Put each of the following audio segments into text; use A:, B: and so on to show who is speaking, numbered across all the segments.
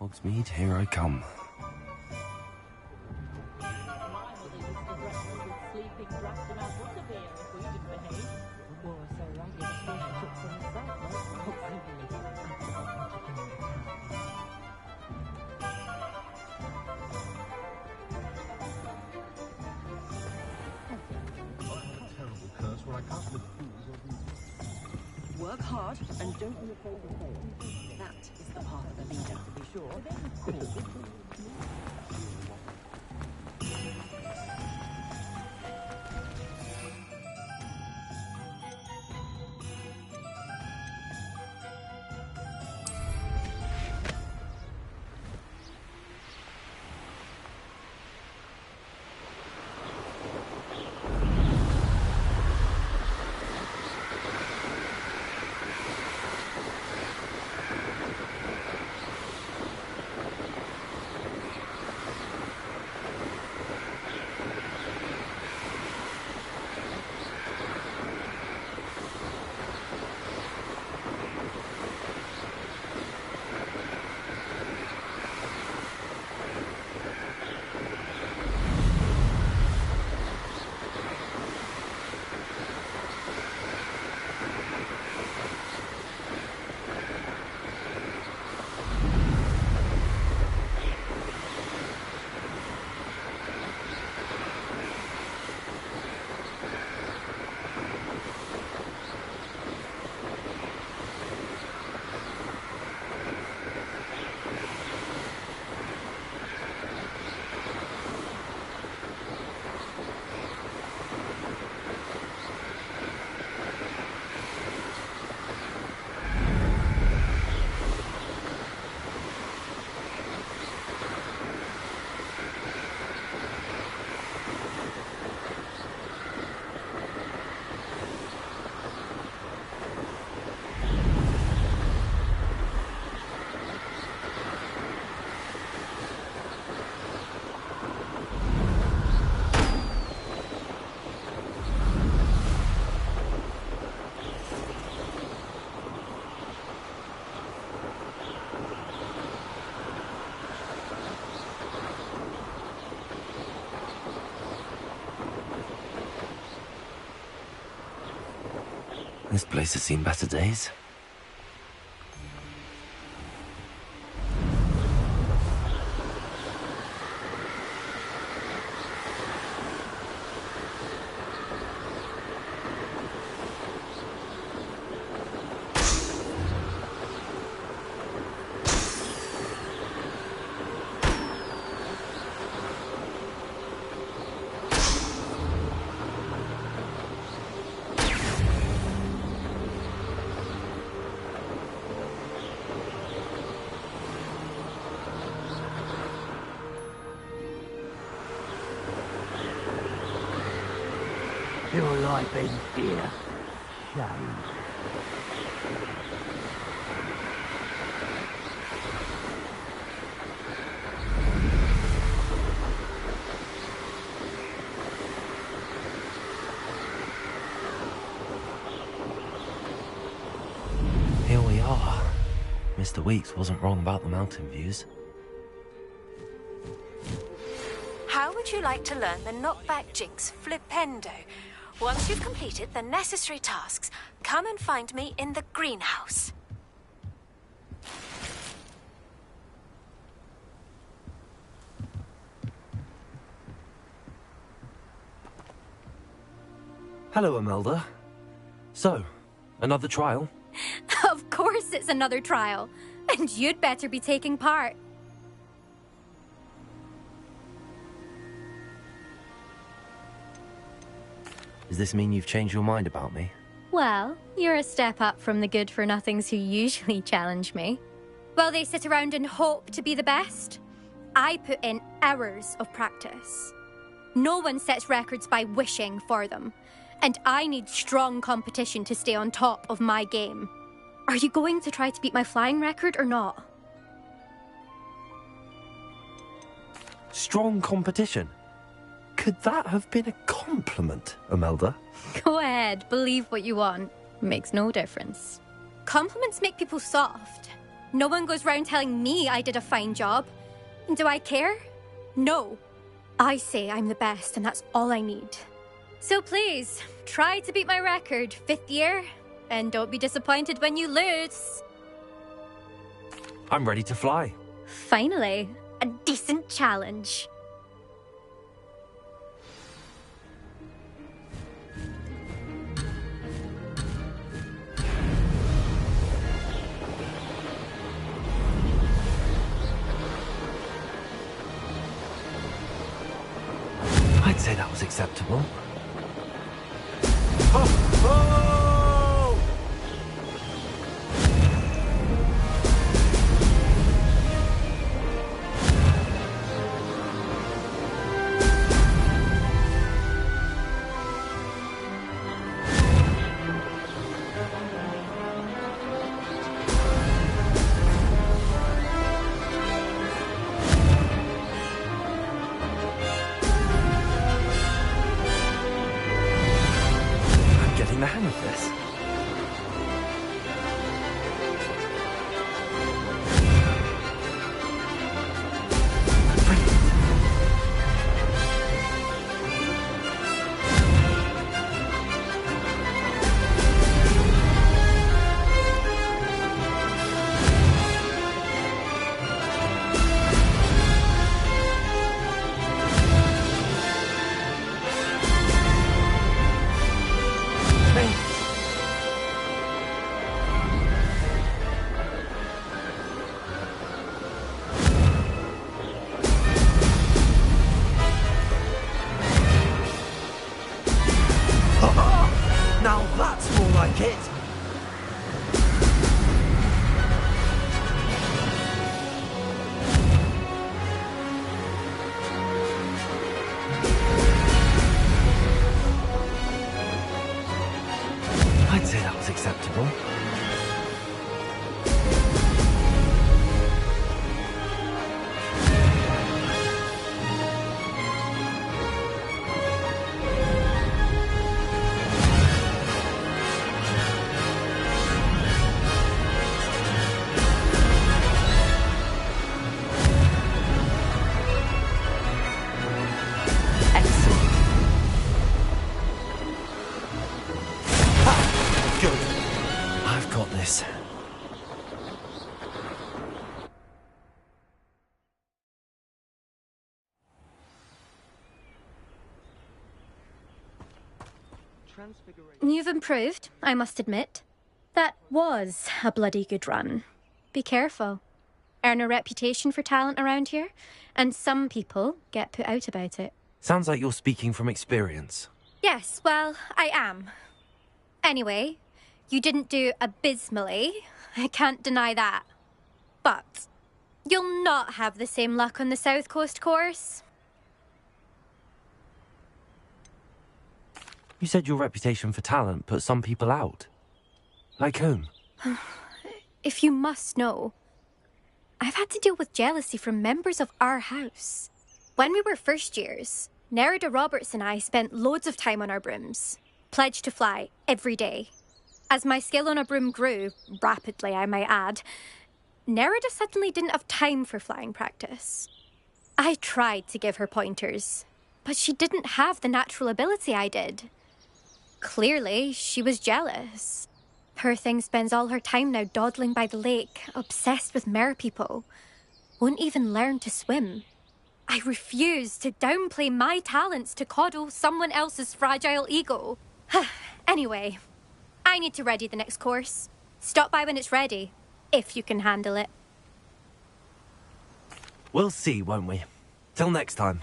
A: Hogsmeade, here I come.
B: Work hard and don't be afraid to fail. That is the path of a leader, to be sure.
A: This place has seen better days.
C: Your life ends here. Shame.
A: Here we are. Mr. Weeks wasn't wrong about the mountain views.
D: How would you like to learn the knockback jinx flipendo? Once you've completed the necessary tasks, come and find me in the greenhouse.
A: Hello, Imelda. So, another trial?
E: Of course it's another trial. And you'd better be taking part.
A: Does this mean you've changed your mind about me?
E: Well, you're a step up from the good-for-nothings who usually challenge me. While they sit around and hope to be the best, I put in hours of practice. No one sets records by wishing for them, and I need strong competition to stay on top of my game. Are you going to try to beat my flying record or not?
A: Strong competition? Could that have been a compliment, Imelda?
E: Go ahead, believe what you want. Makes no difference. Compliments make people soft. No one goes round telling me I did a fine job. And do I care? No. I say I'm the best, and that's all I need. So please, try to beat my record, 5th year, and don't be disappointed when you lose.
A: I'm ready to fly.
E: Finally, a decent challenge.
A: I'd say that was acceptable. Oh! The hang of this. Now that's more like it! I'd say that was acceptable. I've got this.
E: You've improved, I must admit. That was a bloody good run. Be careful. Earn a reputation for talent around here, and some people get put out about it.
A: Sounds like you're speaking from experience.
E: Yes, well, I am. Anyway, you didn't do abysmally. I can't deny that. But you'll not have the same luck on the South Coast course.
A: You said your reputation for talent put some people out. Like whom?
E: If you must know, I've had to deal with jealousy from members of our house. When we were first years, Nerida Roberts and I spent loads of time on our brooms, pledged to fly every day. As my skill on a broom grew, rapidly I might add, Nerida suddenly didn't have time for flying practice. I tried to give her pointers, but she didn't have the natural ability I did. Clearly, she was jealous. Poor thing spends all her time now dawdling by the lake, obsessed with merpeople. Won't even learn to swim. I refuse to downplay my talents to coddle someone else's fragile ego. Anyway, I need to ready the next course. Stop by when it's ready, if you can handle it.
A: We'll see, won't we? Till next time.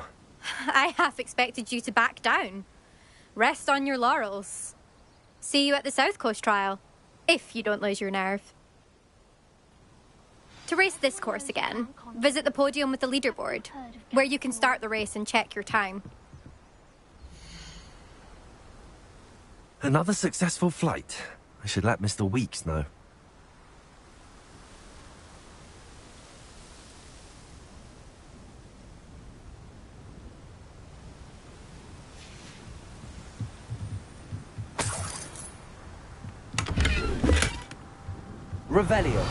E: I half expected you to back down. Rest on your laurels. See you at the South Coast trial, if you don't lose your nerve. To race this course again, visit the podium with the leaderboard, where you can start the race and check your time.
A: Another successful flight. I should let Mr. Weeks know. Revelio.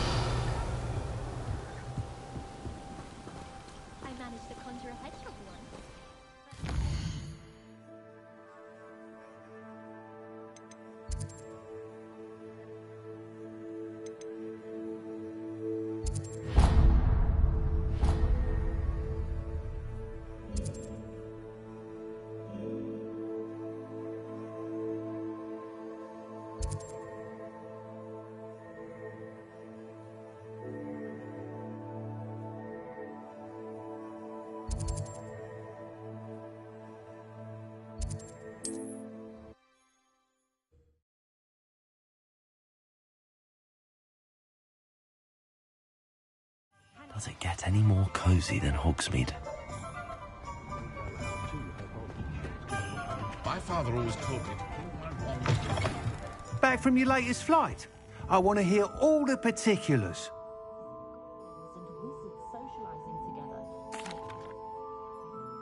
A: Does it get any more cosy than Hogsmeade?
F: My father always told me to prove my wrongs.
G: Back from your latest flight? I want to hear all the particulars.
B: And wizards socializing together.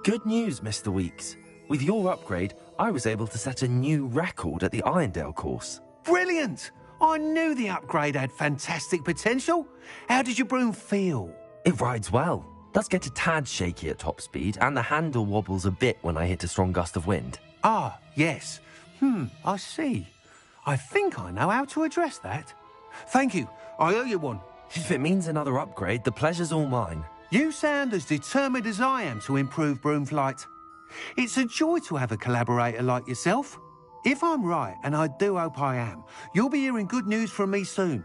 A: Good news, Mr. Weeks. With your upgrade, I was able to set a new record at the Irondale course.
G: Brilliant! I knew the upgrade had fantastic potential. How did your broom feel?
A: It rides well. Does get a tad shaky at top speed, and the handle wobbles a bit when I hit a strong gust of wind.
G: Ah, yes. I see. I think I know how to address that. Thank you. I owe you one.
A: If it means another upgrade, the pleasure's all mine.
G: You sound as determined as I am to improve broom flight. It's a joy to have a collaborator like yourself. If I'm right, and I do hope I am, you'll be hearing good news from me soon.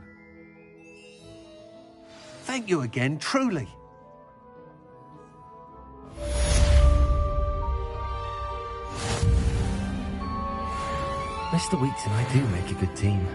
G: Thank you again, truly.
A: Mr. Weeks and I do make a good team.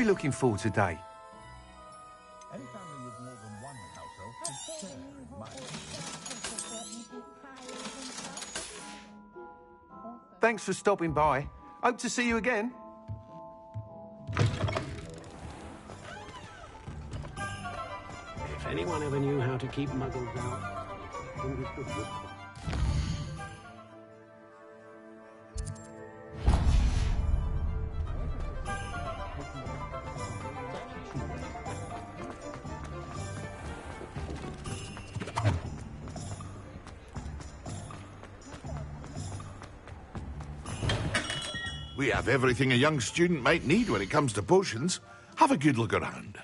G: we looking for today?
F: Any family with more than one household should share money.
G: Thanks for stopping by. Hope to see you again.
H: If anyone ever knew how to keep muggles out, then it would.
I: We have everything a young student might need when it comes to potions. Have a good look around.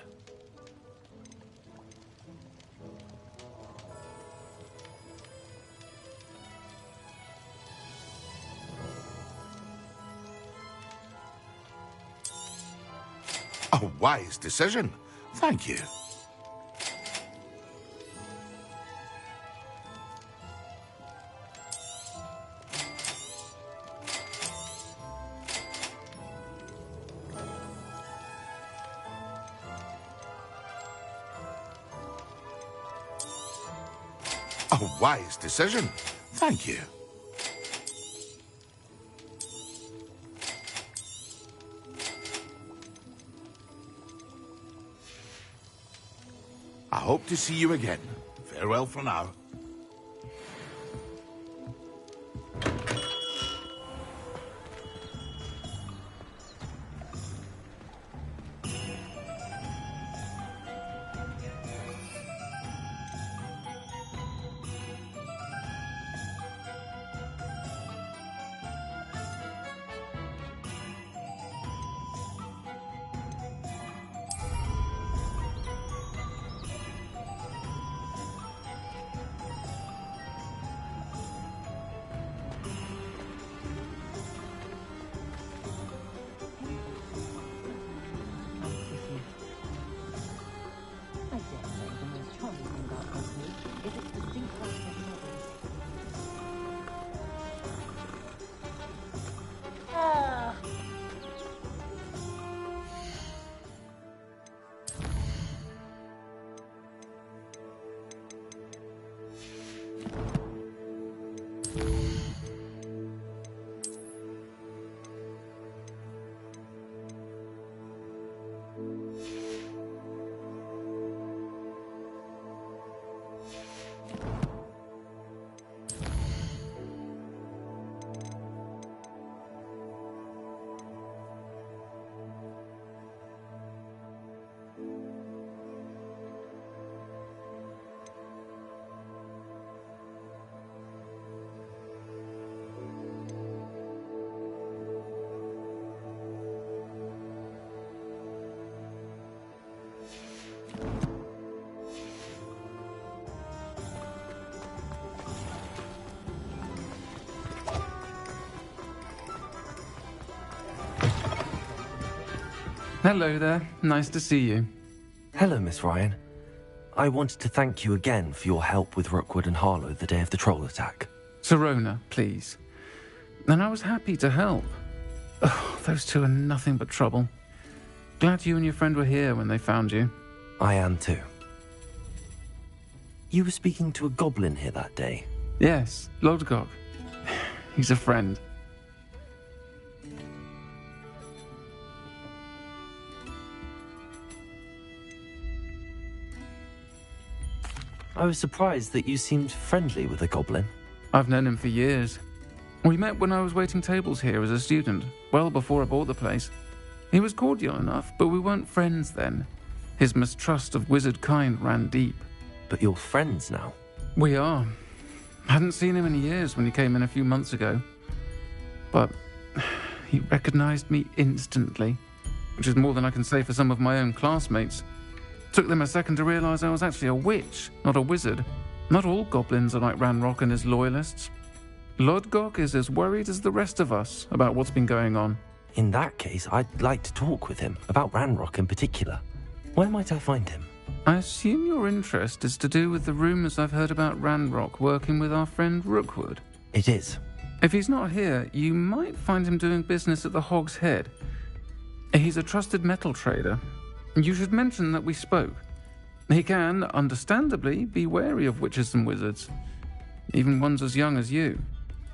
I: A wise decision. Thank you. A wise decision. Thank you. I hope to see you again. Farewell for now.
B: I dare say the most charming thing about Hogsmeade is its distinct lack of models.
J: Hello there. Nice to see you.
A: Hello, Miss Ryan. I wanted to thank you again for your help with Rookwood and Harlow the day of the troll attack.
J: Serona, please. And I was happy to help. Oh, those two are nothing but trouble. Glad you and your friend were here when they found you.
A: I am too. You were speaking to a goblin here that day.
J: Yes, Lodgok. He's a friend.
A: I was surprised that you seemed friendly with the goblin.
J: I've known him for years. We met when I was waiting tables here as a student, well before I bought the place. He was cordial enough, but we weren't friends then. His mistrust of wizard kind ran deep.
A: But you're friends now?
J: We are. Hadn't seen him in years when he came in a few months ago. But he recognized me instantly, which is more than I can say for some of my own classmates. Took them a second to realize I was actually a witch, not a wizard. Not all goblins are like Ranrock and his loyalists. Lodgok is as worried as the rest of us about what's been going on.
A: In that case, I'd like to talk with him, about Ranrock in particular. Where might I find him?
J: I assume your interest is to do with the rumors I've heard about Ranrock working with our friend Rookwood.
A: It is.
J: If he's not here, you might find him doing business at the Hog's Head. He's a trusted metal trader. You should mention that we spoke. He can, understandably, be wary of witches and wizards, even ones as young as you.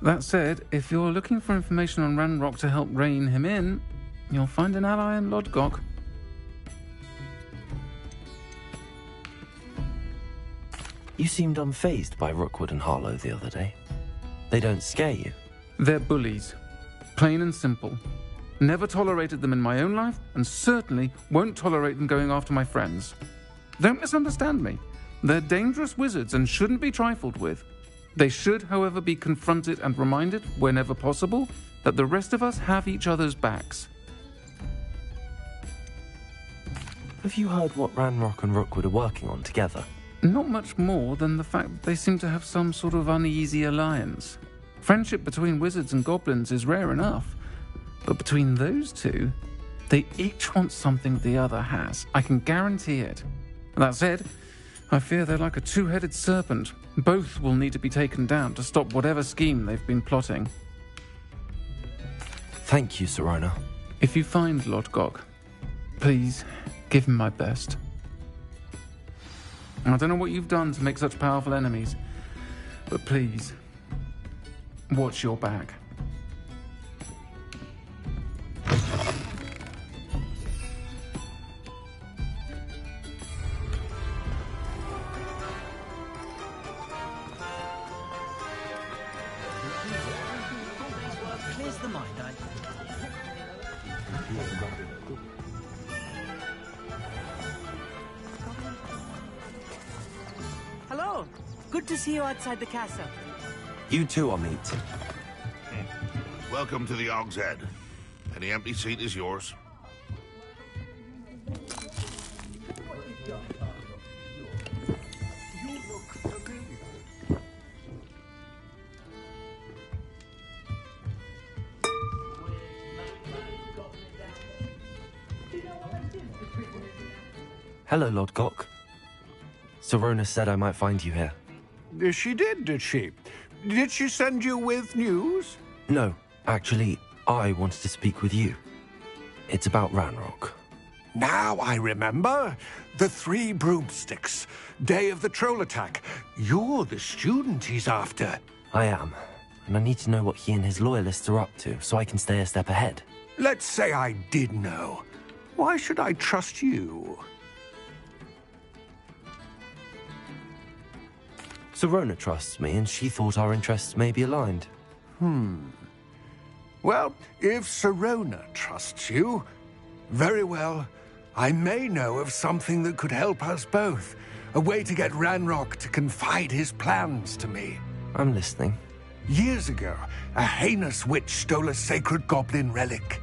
J: That said, if you're looking for information on Ranrock to help rein him in, you'll find an ally in Lodgok.
A: You seemed unfazed by Rookwood and Harlow the other day. They don't scare you.
J: They're bullies. Plain and simple. Never tolerated them in my own life, and certainly won't tolerate them going after my friends. Don't misunderstand me. They're dangerous wizards and shouldn't be trifled with. They should, however, be confronted and reminded, whenever possible, that the rest of us have each other's backs.
A: Have you heard what Ranrock and Rookwood are working on together?
J: Not much more than the fact that they seem to have some sort of uneasy alliance. Friendship between wizards and goblins is rare enough, but between those two, they each want something the other has. I can guarantee it. That said, I fear they're like a two-headed serpent. Both will need to be taken down to stop whatever scheme they've been plotting.
A: Thank you, Serona.
J: If you find Lodgok, please give him my best. I don't know what you've done to make such powerful enemies, but please, watch your back.
B: Clears the mind, Hello! Good to see you outside the castle.
A: You too, Amit.
I: Welcome to the Og's Head. Any empty seat is yours.
A: Hello, Lodgok. Serona said I might find you here.
G: She did she? Did she send you with news?
A: No, actually, I wanted to speak with you. It's about Ranrock.
G: Now I remember. The 3 broomsticks. Day of the troll attack. You're the student he's after.
A: I am, and I need to know what he and his loyalists are up to so I can stay a step ahead.
G: Let's say I did know. Why should I trust you?
A: Serona trusts me, and she thought our interests may be aligned.
G: Well, if Serona trusts you, very well. I may know of something that could help us both. A way to get Ranrock to confide his plans to me.
A: I'm listening.
G: Years ago, a heinous witch stole a sacred goblin relic.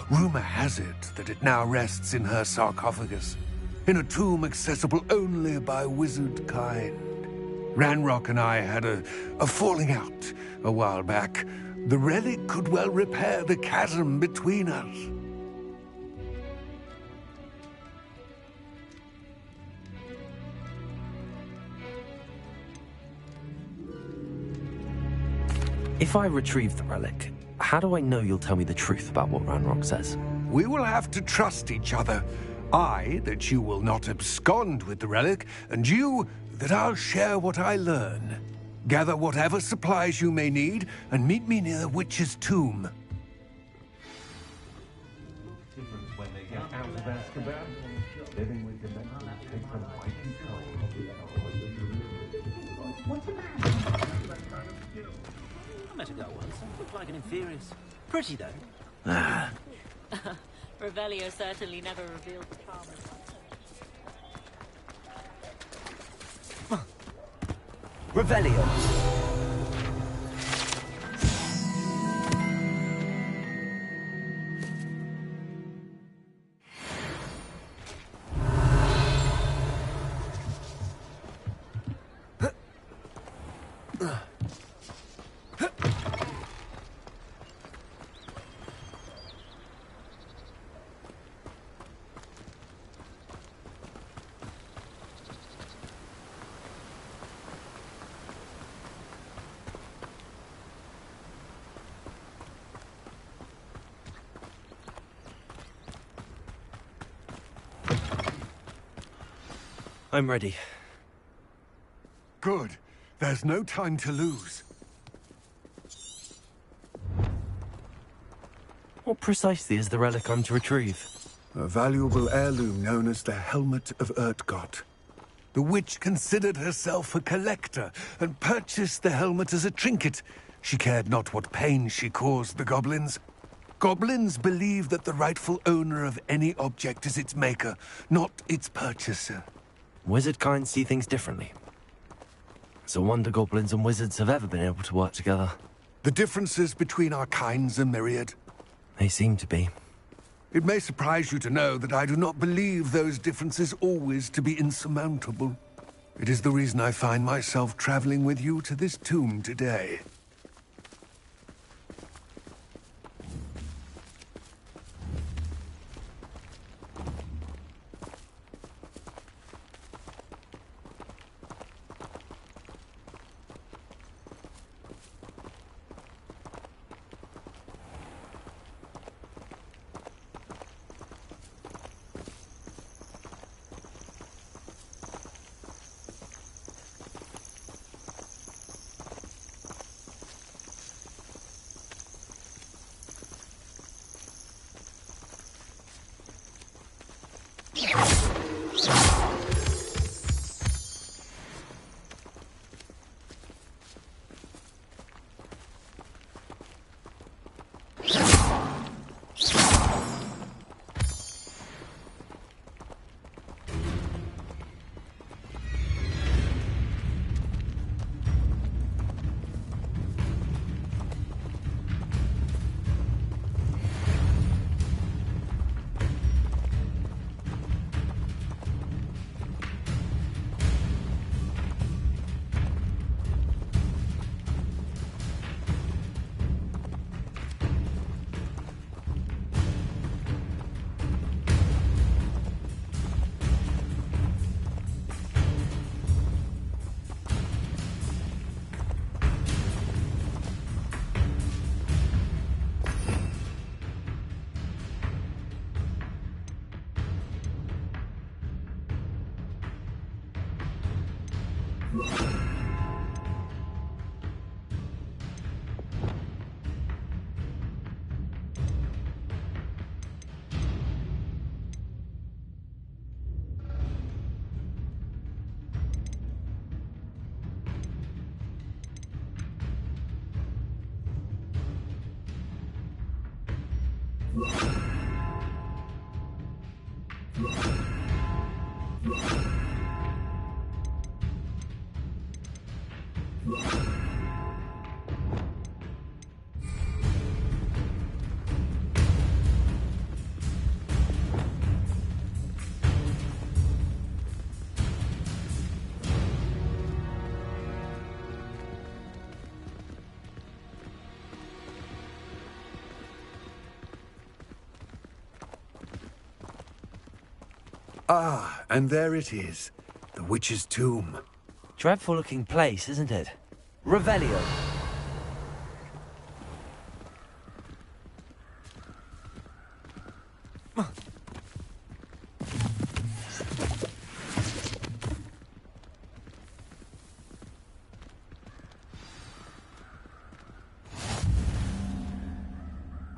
G: Rumor has it that it now rests in her sarcophagus, in a tomb accessible only by wizard kind. Ranrock and I had a falling out a while back. The relic could well repair the chasm between us.
A: If I retrieve the relic, how do I know you'll tell me the truth about what Ranrock says?
G: We will have to trust each other. I, that you will not abscond with the relic, and you, that I'll share what I learn. Gather whatever supplies you may need, and meet me near the witch's tomb.
F: When they get out of Azkaban, living with the men take them by control. What's the matter?
B: I met a girl once. Looked like an inferior. Pretty, though.
K: Revelio certainly never revealed the charm.
A: Revelio! I'm ready.
L: Good. There's no time to lose.
A: What precisely is the relic I'm to retrieve?
L: A valuable heirloom known as the Helmet of Urtkot. The witch considered herself a collector and purchased the helmet as a trinket. She cared not what pain she caused the goblins. Goblins believe that the rightful owner of any object is its maker, not its purchaser.
A: Wizard kind see things differently. It's a wonder goblins and wizards have ever been able to work together.
L: The differences between our kinds are myriad.
A: They seem to be.
L: It may surprise you to know that I do not believe those differences always to be insurmountable. It is the reason I find myself traveling with you to this tomb today. Ah, and there it is. The witch's tomb.
A: Dreadful looking place, isn't it? Revelio.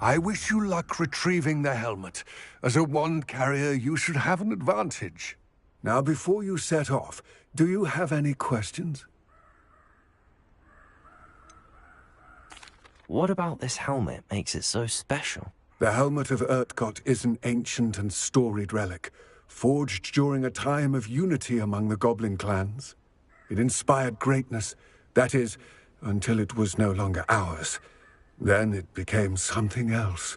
L: I wish you luck retrieving the helmet. As a wand carrier, you should have an advantage. Now, before you set off, do you have any questions?
A: What about this helmet makes it so special?
L: The Helmet of Urtkot is an ancient and storied relic, forged during a time of unity among the goblin clans. It inspired greatness, that is, until it was no longer ours. Then it became something else.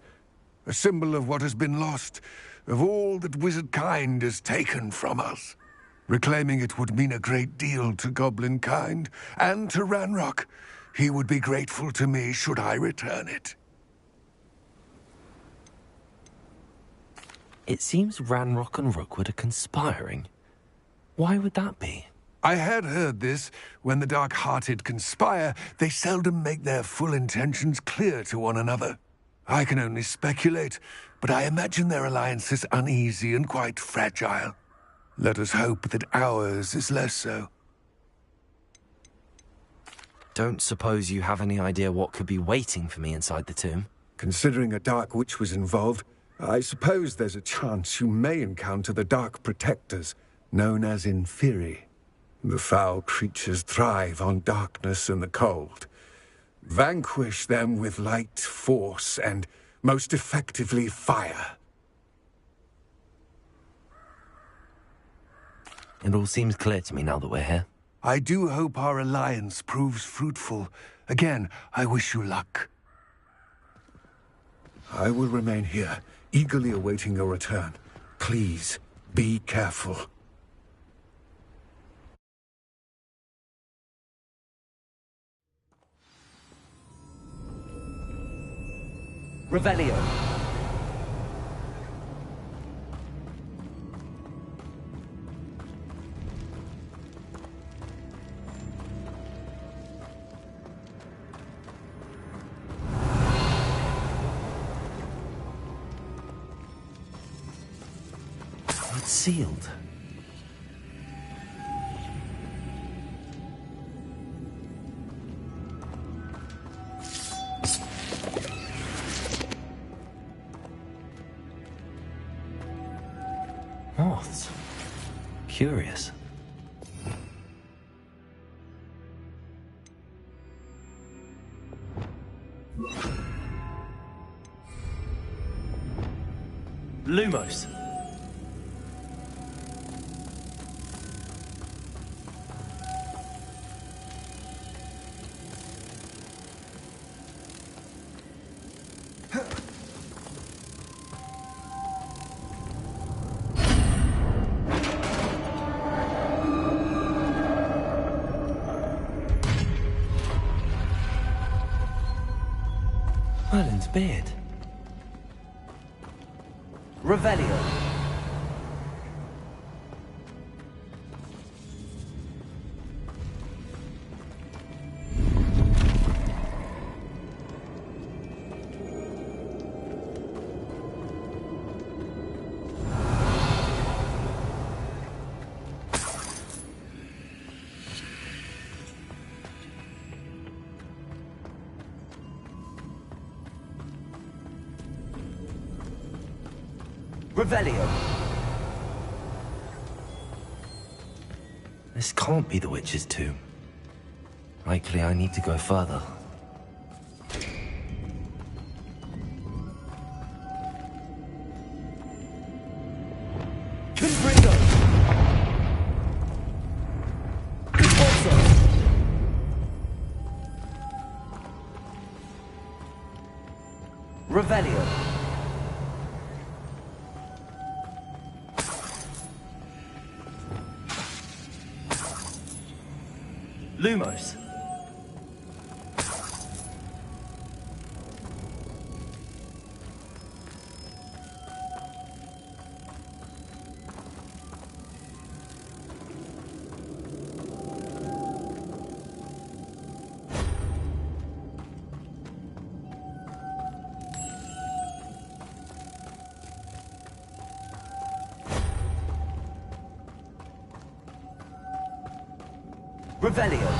L: A symbol of what has been lost, of all that wizard kind is taken from us. Reclaiming it would mean a great deal to goblin kind, and to Ranrock. He would be grateful to me should I return it.
A: It seems Ranrock and Rookwood are conspiring. Why would that be?
L: I had heard this. When the dark-hearted conspire, they seldom make their full intentions clear to one another. I can only speculate, but I imagine their alliance is uneasy and quite fragile. Let us hope that ours is less so.
A: Don't suppose you have any idea what could be waiting for me inside the tomb?
L: Considering a Dark Witch was involved, I suppose there's a chance you may encounter the Dark Protectors, known as Inferi. The foul creatures thrive on darkness and the cold. Vanquish them with light, force, and, most effectively, fire.
A: It all seems clear to me now that we're here.
L: I do hope our alliance proves fruitful. Again, I wish you luck. I will remain here, eagerly awaiting your return. Please, be careful.
A: Revelio. It's sealed. Moths. Curious. Lumos. Merlin's beard. Revelio. Revelio. This can't be the witch's tomb. Likely I need to go further. Confringo! Conforso! Revelio. Lumos. Revelio.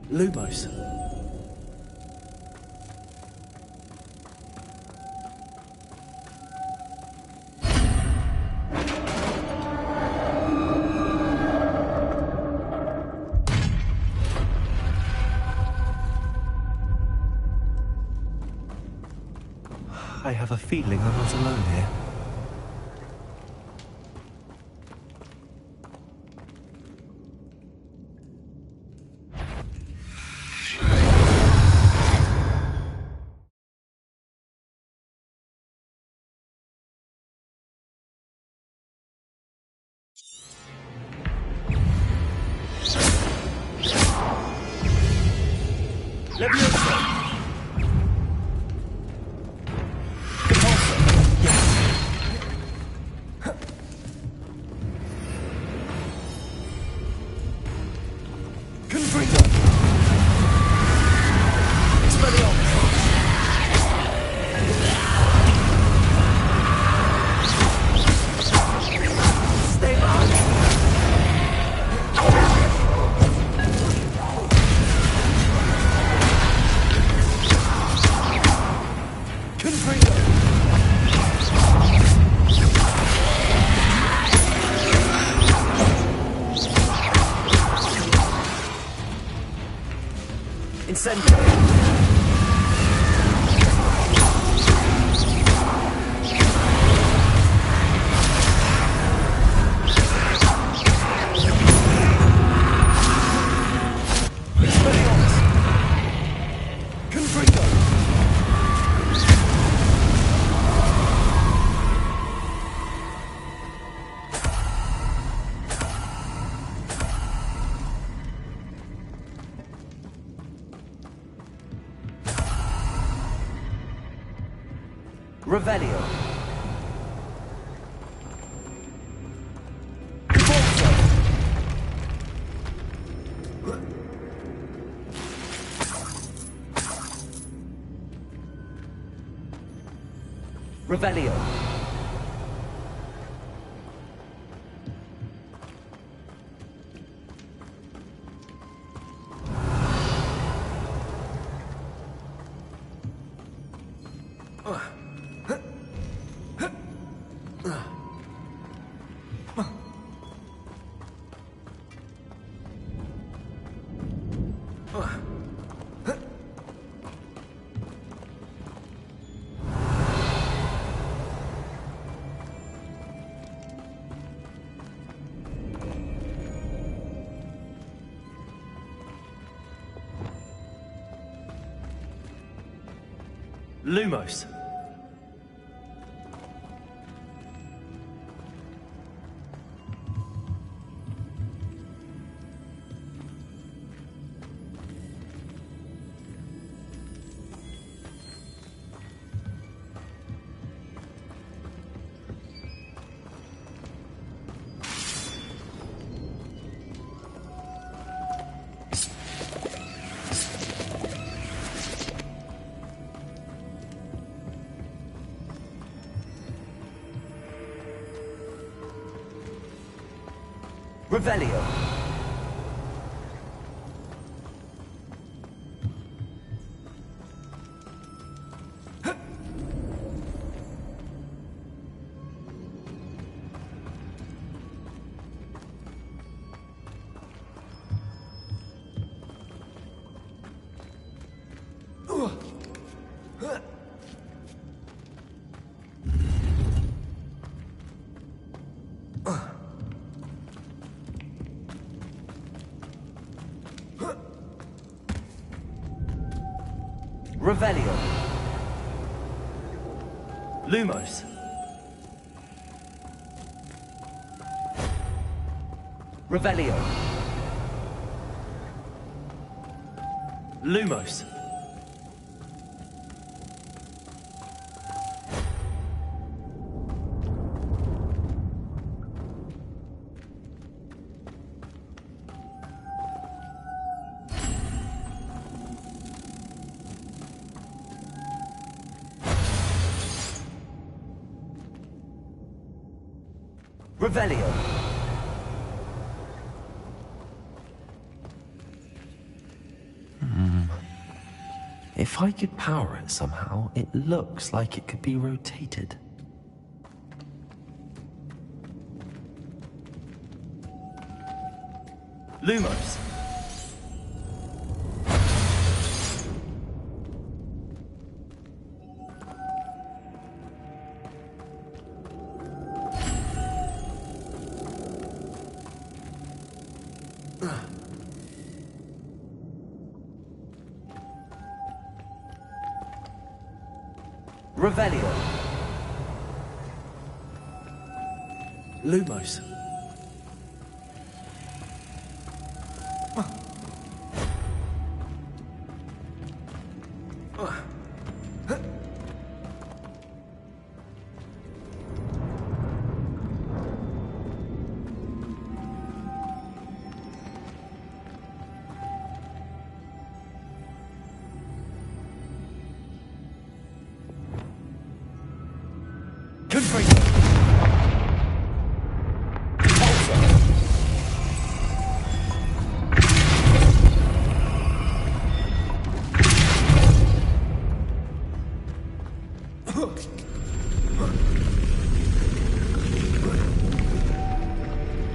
A: Lumos. I have a feeling I'm not alone here.
M: Revelio. Revelio.
A: Lumos.
M: Revelio. Revelio.
A: Lumos.
M: Revelio.
A: Lumos.
M: Revelio.
A: If I could power it somehow, it looks like it could be rotated. Lumos.
M: Revelio.
A: Lumos.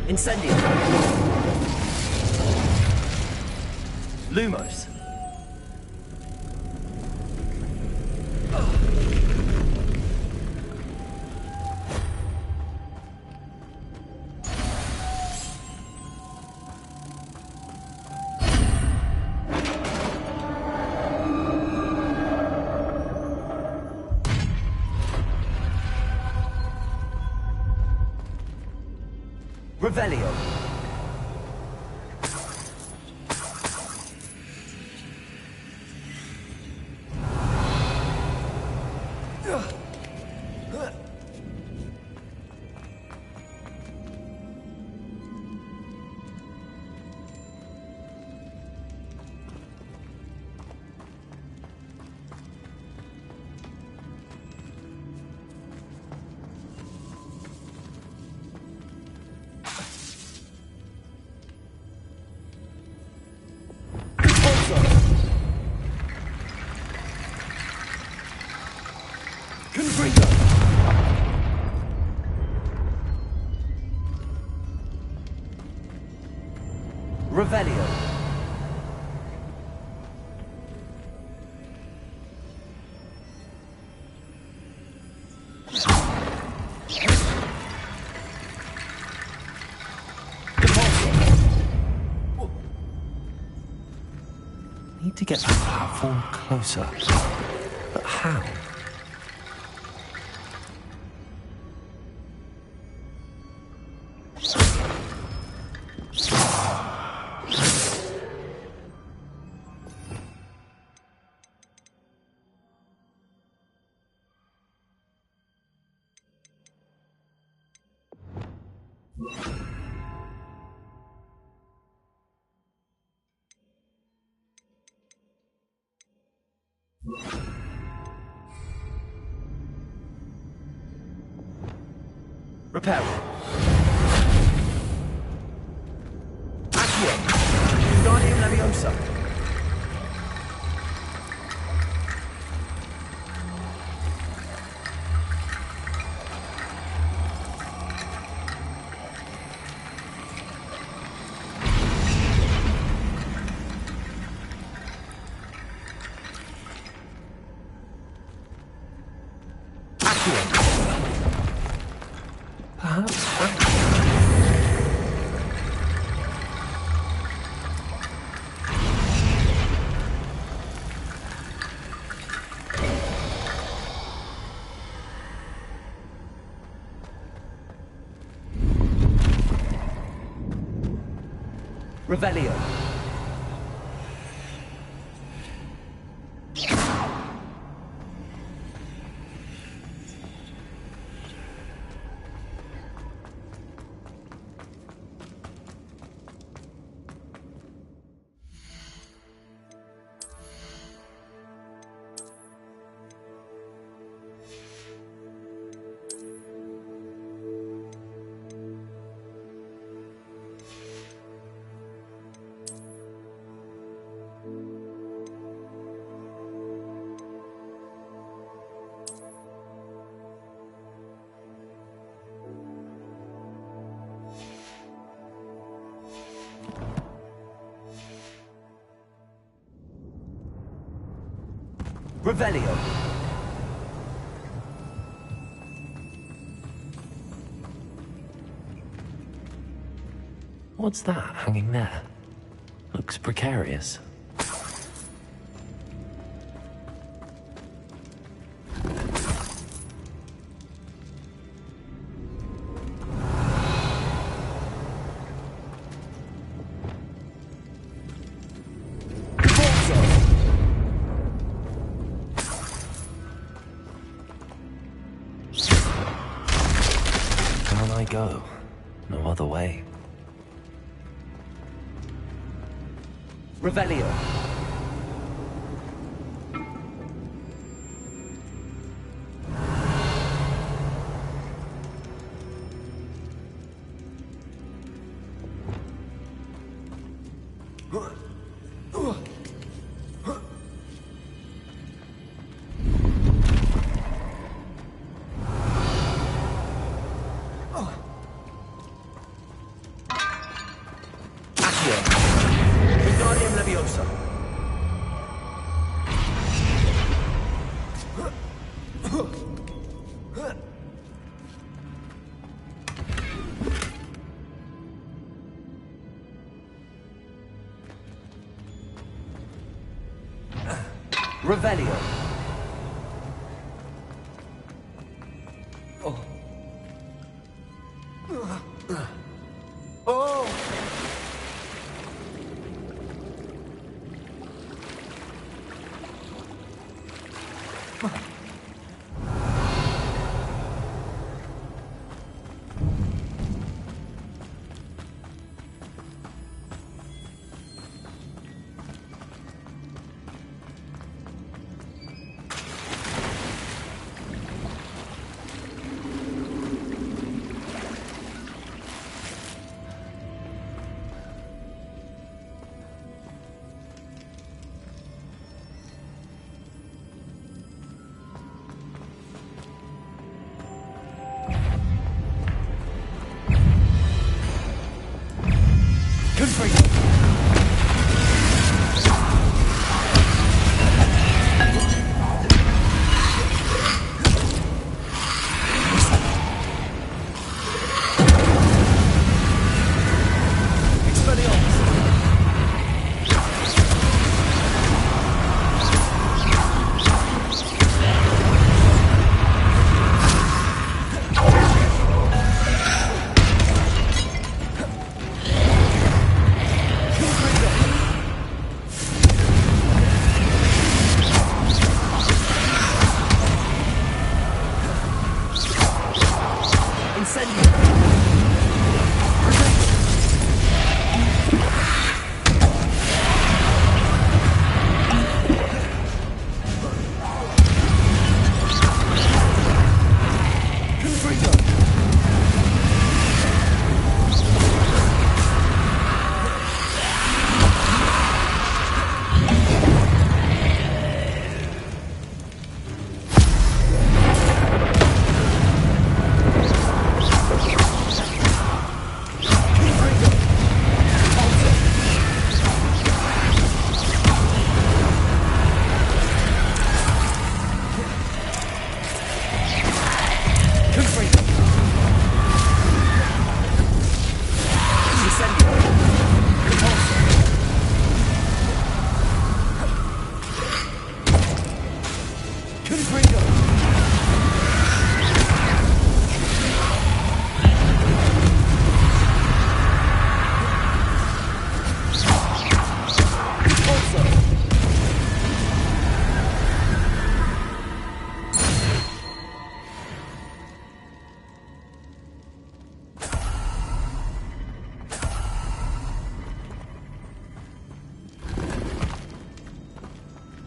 M: Incendio.
A: Lumos.
M: Revelio. Revelio.
A: Need to get the platform closer. But how?
M: Repair. Accio. Guardian Leviosa. Revelio. Revelio.
A: What's that hanging there? Looks precarious. Down I go. No other way.
M: Revelio. Revelio. Oh. Oh.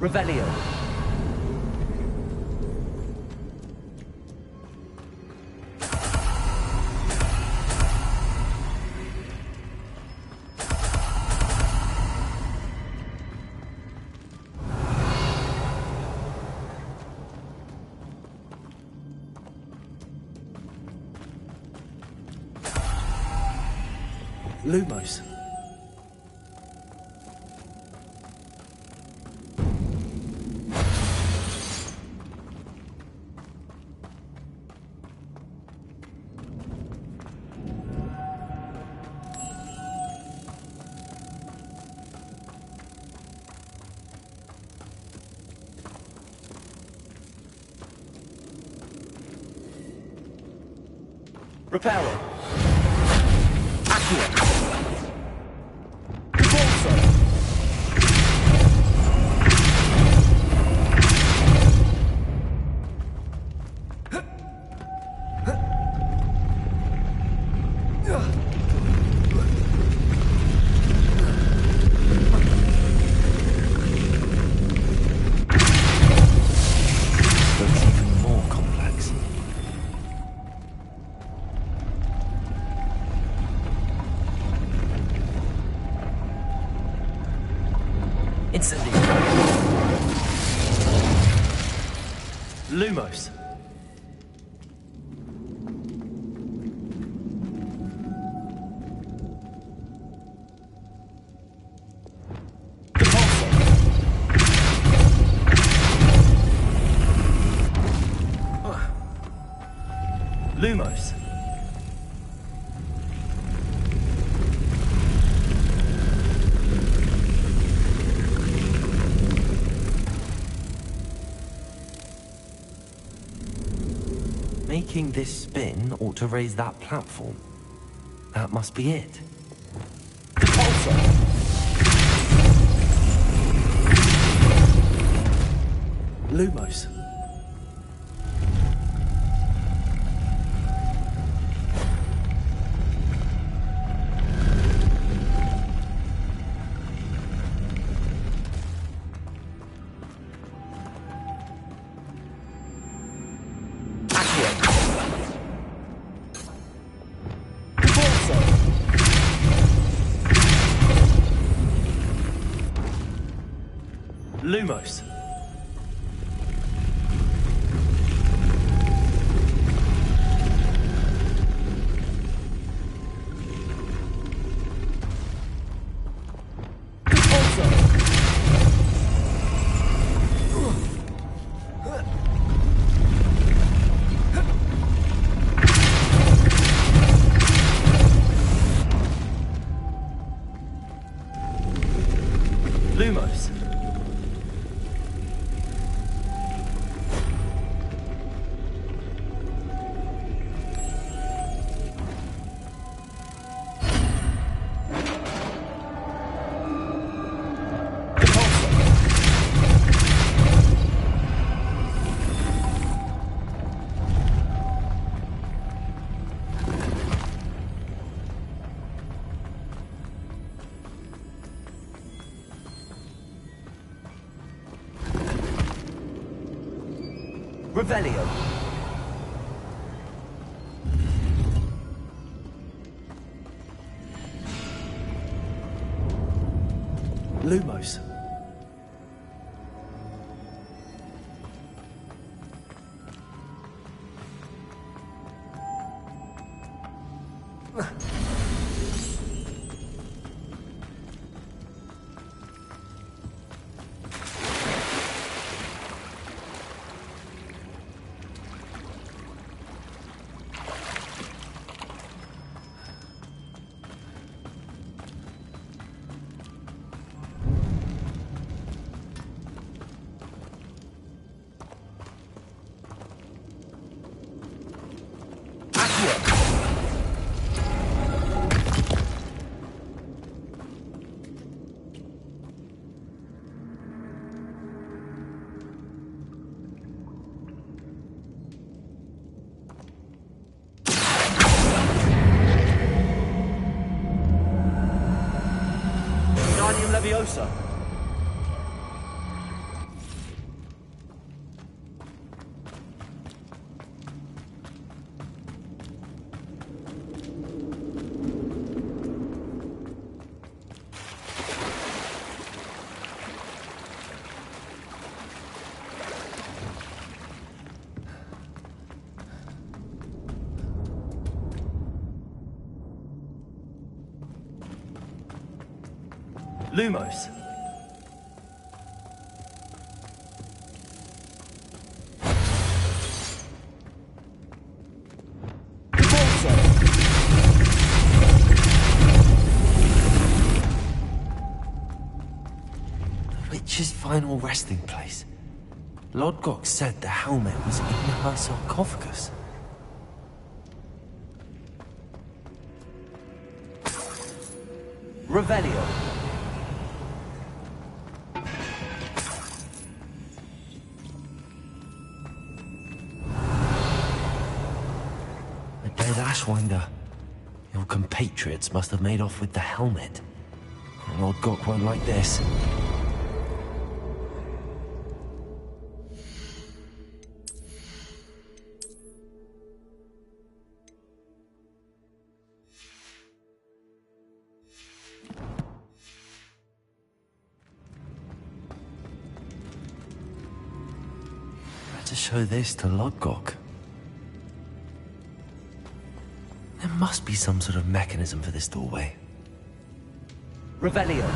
M: Revelio. Lumos. Reparo. Accio. Repulsor.
A: Looks even more complex.
M: Incendio. Lumos. Lumos.
A: Making this spin ought to raise that platform. That must be it.
M: Lumos. Lumos. Lumos. Revelio. Lumos. Leviosa. Lumos.
A: The witch's final resting place. Lodgok said the helmet was in her sarcophagus.
M: Revelio.
A: Dead Ashwinder. Your compatriots must have made off with the helmet. Lord Gok won't like this. Better show this to Lodgok. There must be some sort of mechanism for this doorway.
M: Revelio.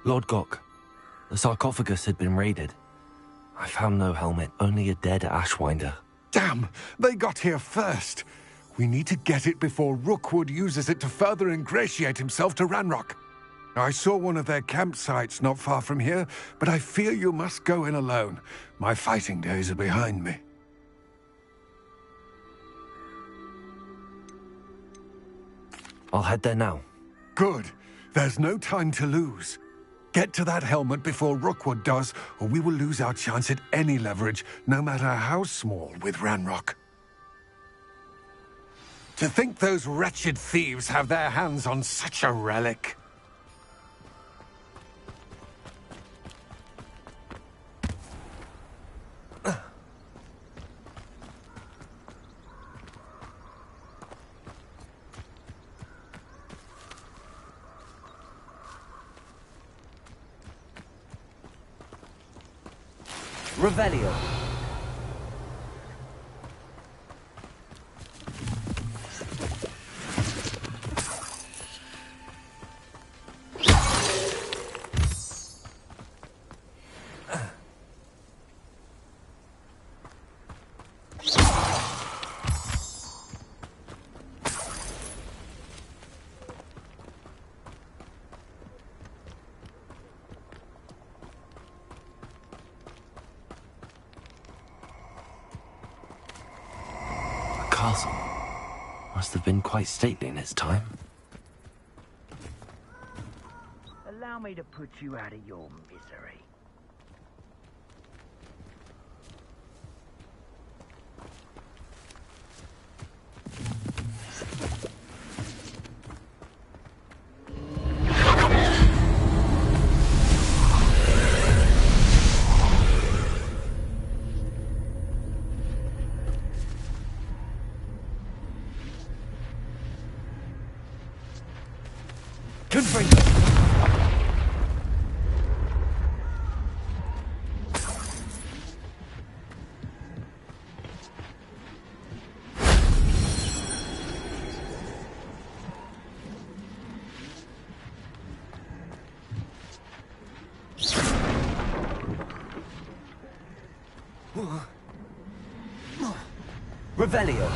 A: Lord Gok, the sarcophagus had been raided. I found no helmet, only a dead Ashwinder.
L: Damn! They got here first. We need to get it before Rookwood uses it to further ingratiate himself to Ranrock. I saw one of their campsites not far from here, but I fear you must go in alone. My fighting days are behind me.
A: I'll head there now.
L: Good. There's no time to lose. Get to that helmet before Rookwood does, or we will lose our chance at any leverage, no matter how small, with Ranrock. To think those wretched thieves have their hands on such a relic.
M: Revelio.
A: Castle. Must have been quite stately in its time.
C: Allow me to put you out of your misery.
M: Confringo! Revelio.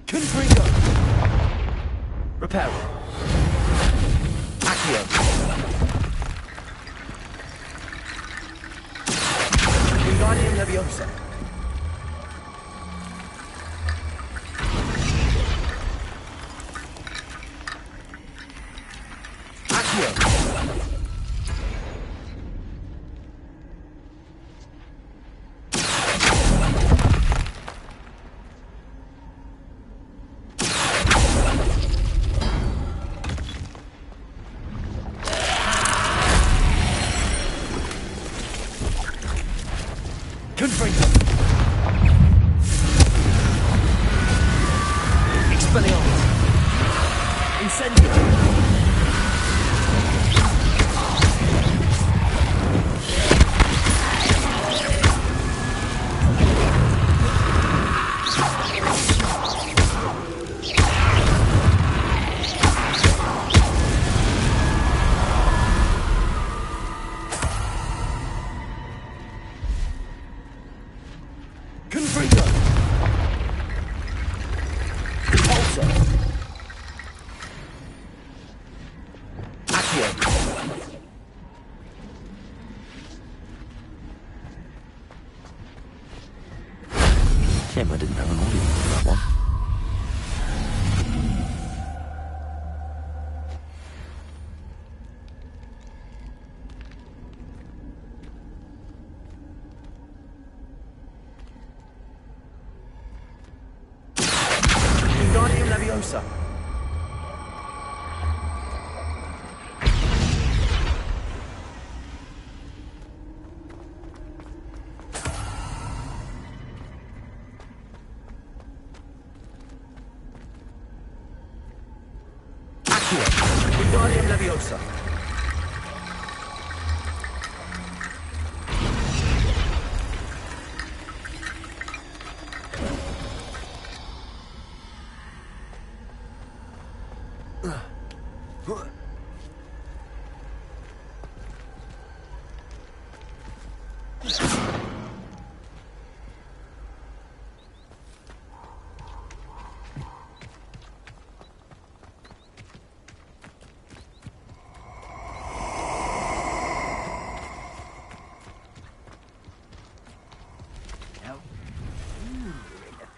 M: Confringo. Reparo. Accio. Wingardium Leviosa. Accio. Confringo. Expelliarmus. Incendio. Confringo. Repulsor. Accio.
A: Shame I didn't have an audience for that one.
M: Wingardium Leviosa. Accio. Wingardium Leviosa.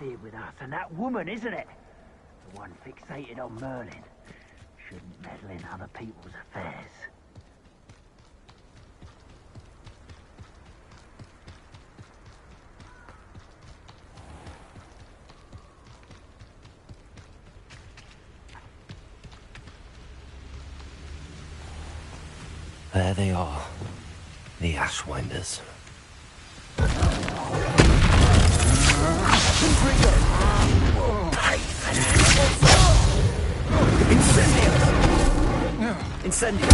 C: Interfered with us, and that woman, isn't it? The one fixated on Merlin. Shouldn't meddle in other people's affairs.
A: There they are, the Ashwinders.
M: Incendio. Incendio.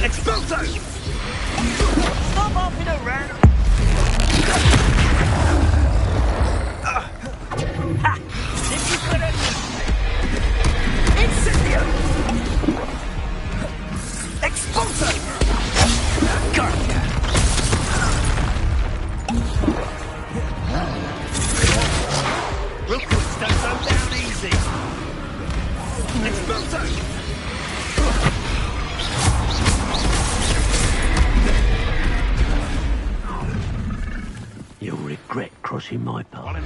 M: Expulso! Stop hopping around! Ha! This is what I
C: my part.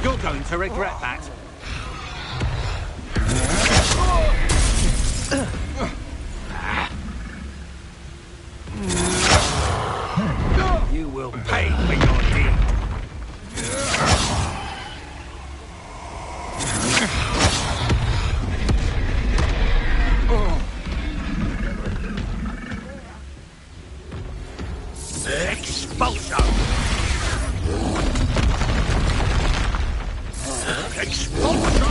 G: You're going to regret that.
M: You will pay for your deed. Expulso! Expulso!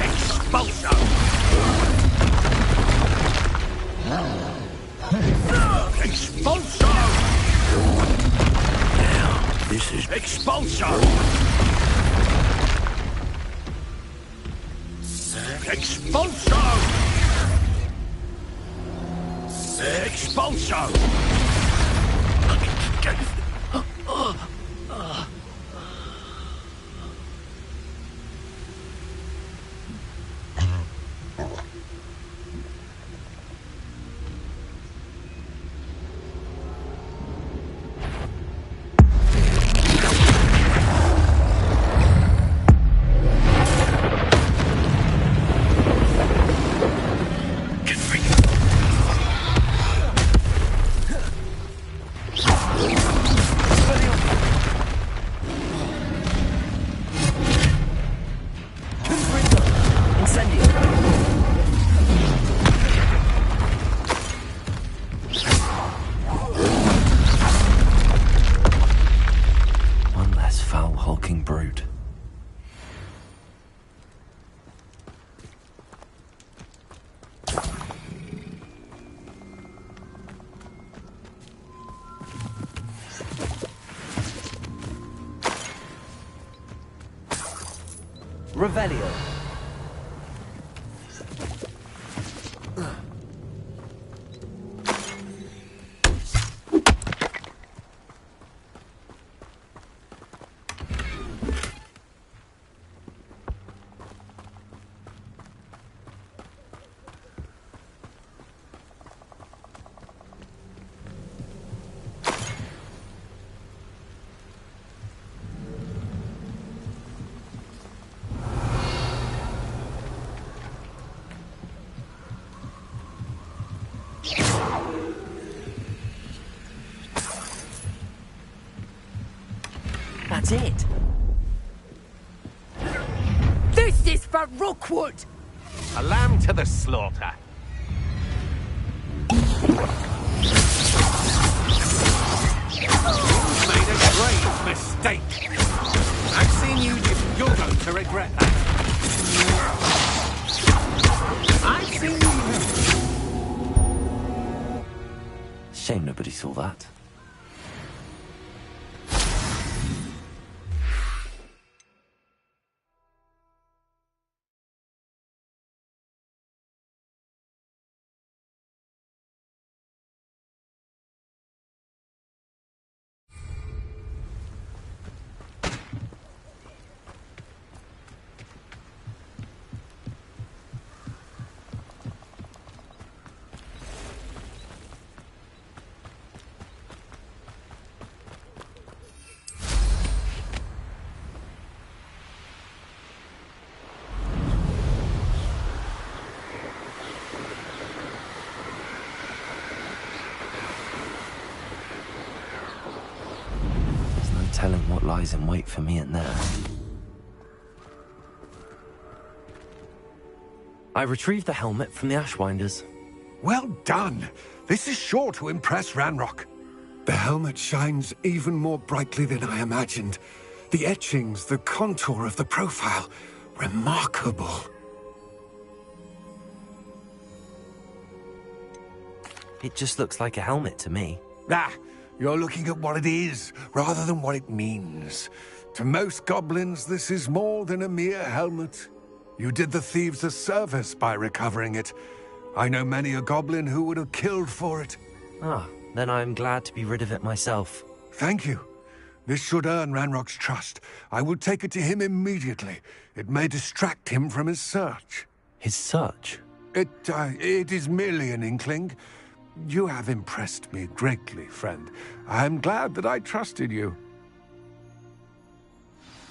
M: Expulso! Expulso! Now, this is Expulso! Expulso! Expulso! Revelio.
B: That's it.
M: This is for Rookwood!
G: A lamb to the slaughter. You've made a grave mistake. I've seen you. You're going to regret that. I've seen you.
A: Shame nobody saw that. lies in wait for me in there. I retrieved the helmet from the Ashwinders.
L: Well done! This is sure to impress Ranrock. The helmet shines even more brightly than I imagined. The etchings, the contour of the profile, remarkable.
A: It just looks like a helmet to me.
L: Ah, you're looking at what it is, rather than what it means. To most goblins, this is more than a mere helmet. You did the thieves a service by recovering it. I know many a goblin who would have killed for it.
A: Ah, then I'm glad to be rid of it myself.
L: Thank you. This should earn Ranrock's trust. I will take it to him immediately. It may distract him from his search.
A: His search?
L: It is merely an inkling. You have impressed me greatly, friend. I am glad that I trusted you.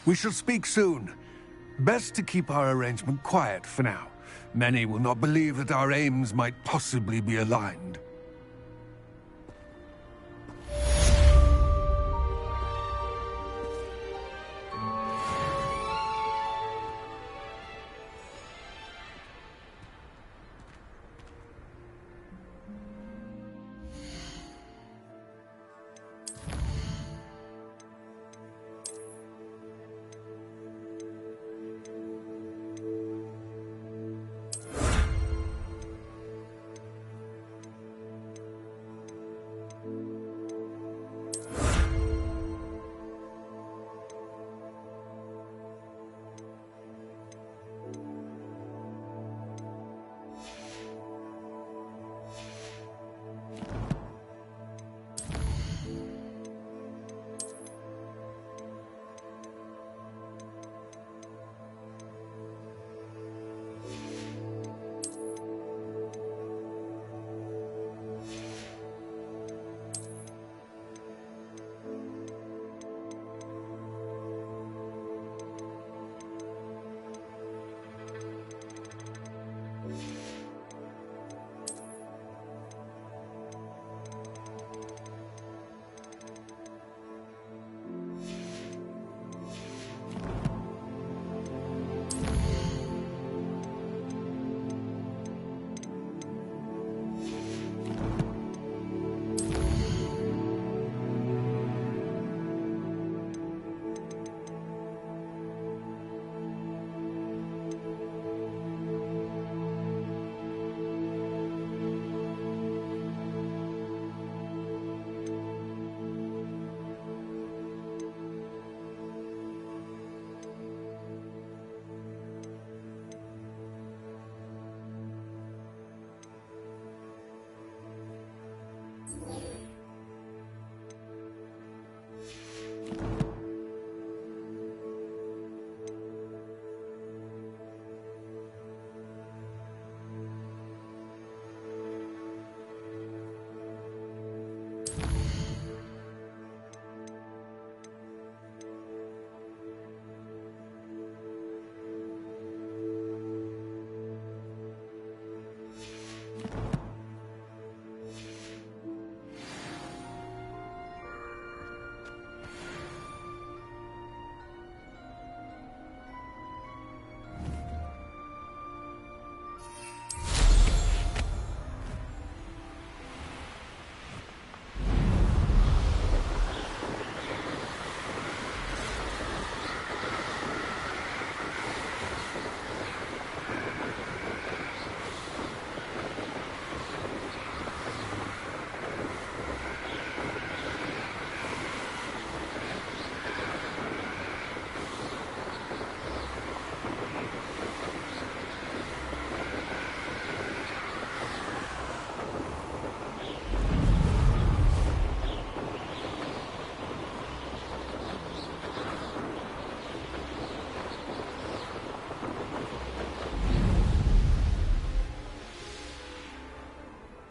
L: We shall speak soon. Best to keep our arrangement quiet for now. Many will not believe that our aims might possibly be aligned.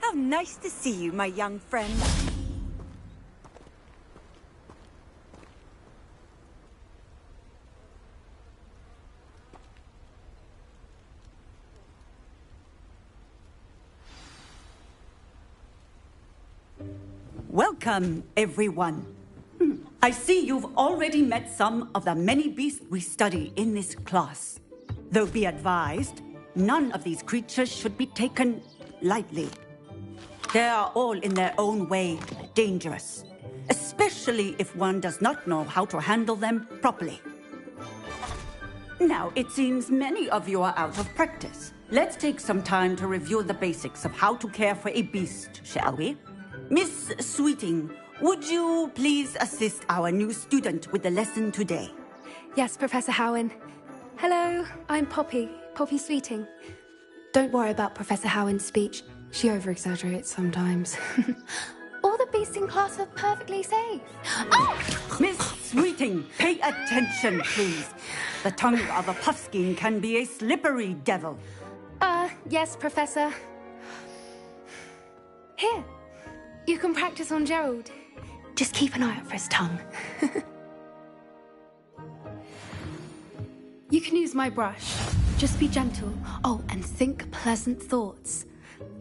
N: How nice to see you, my young friend. Welcome, everyone. I see you've already met some of the many beasts we study in this class. Though be advised, none of these creatures should be taken lightly. They are all in their own way dangerous, especially if one does not know how to handle them properly. Now, it seems many of you are out of practice. Let's take some time to review the basics of how to care for a beast, shall we? Miss Sweeting, would you please assist our new student with the lesson today?
O: Yes, Professor Howen. Hello, I'm Poppy Sweeting. Don't worry about Professor Howen's speech. She over-exaggerates sometimes. All the beasts in class are perfectly safe.
N: Oh! Miss Sweeting, pay attention, please. The tongue of a puffskein can be a slippery devil.
O: Yes, Professor. Here, you can practice on Gerald. Just keep an eye out for his tongue. You can use my brush. Just be gentle. Oh, and think pleasant thoughts.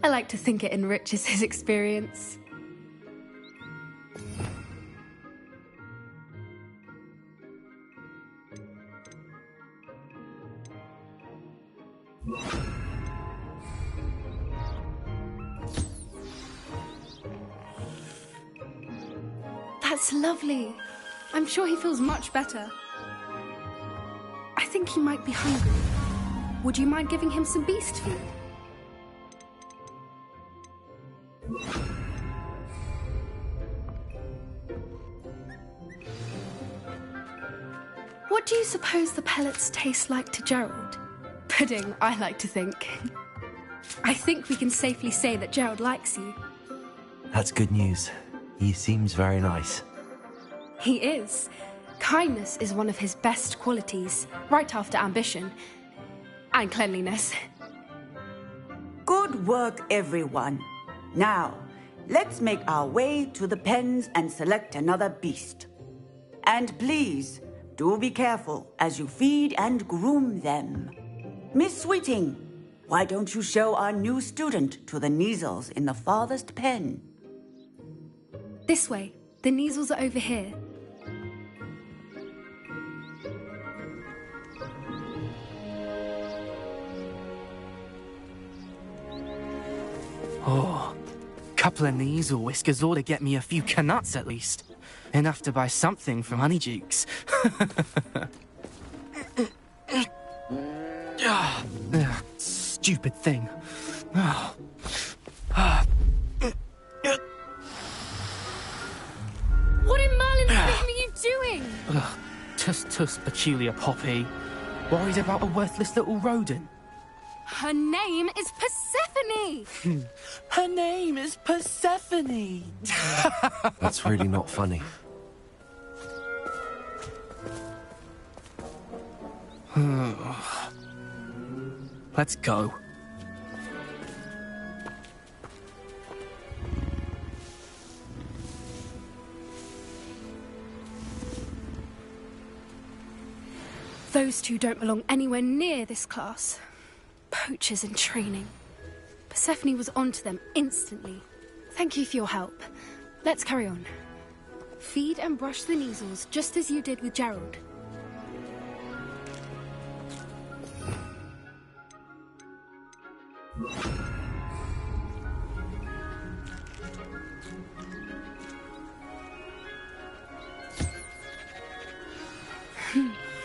O: I like to think it enriches his experience. That's lovely. I'm sure he feels much better. I think he might be hungry. Would you mind giving him some beast food? What do you suppose the pellets taste like to Gerald? Pudding, I like to think. I think we can safely say that Gerald likes you.
A: That's good news. He seems very nice.
O: He is. Kindness is one of his best qualities, right after ambition. And cleanliness.
N: Good work, everyone. Now, let's make our way to the pens and select another beast. And please, do be careful as you feed and groom them. Miss Sweeting, why don't you show our new student to the Kneazles in the farthest pen?
O: This way. The Kneazles are over here.
P: Oh, couple of Kneazle whiskers ought to get me a few canuts at least. Enough to buy something from Honeydukes. Stupid thing.
O: What in Merlin's name are you doing?
P: Tuss, peculiar Poppy. Worried about a worthless little rodent.
O: Her name is Persephone!
P: Her name is Persephone!
A: That's really not funny.
P: Let's go.
O: Those two don't belong anywhere near this class. Poachers in training. Persephone was onto them instantly. Thank you for your help. Let's carry on. Feed and brush the Kneazles just as you did with Gerald.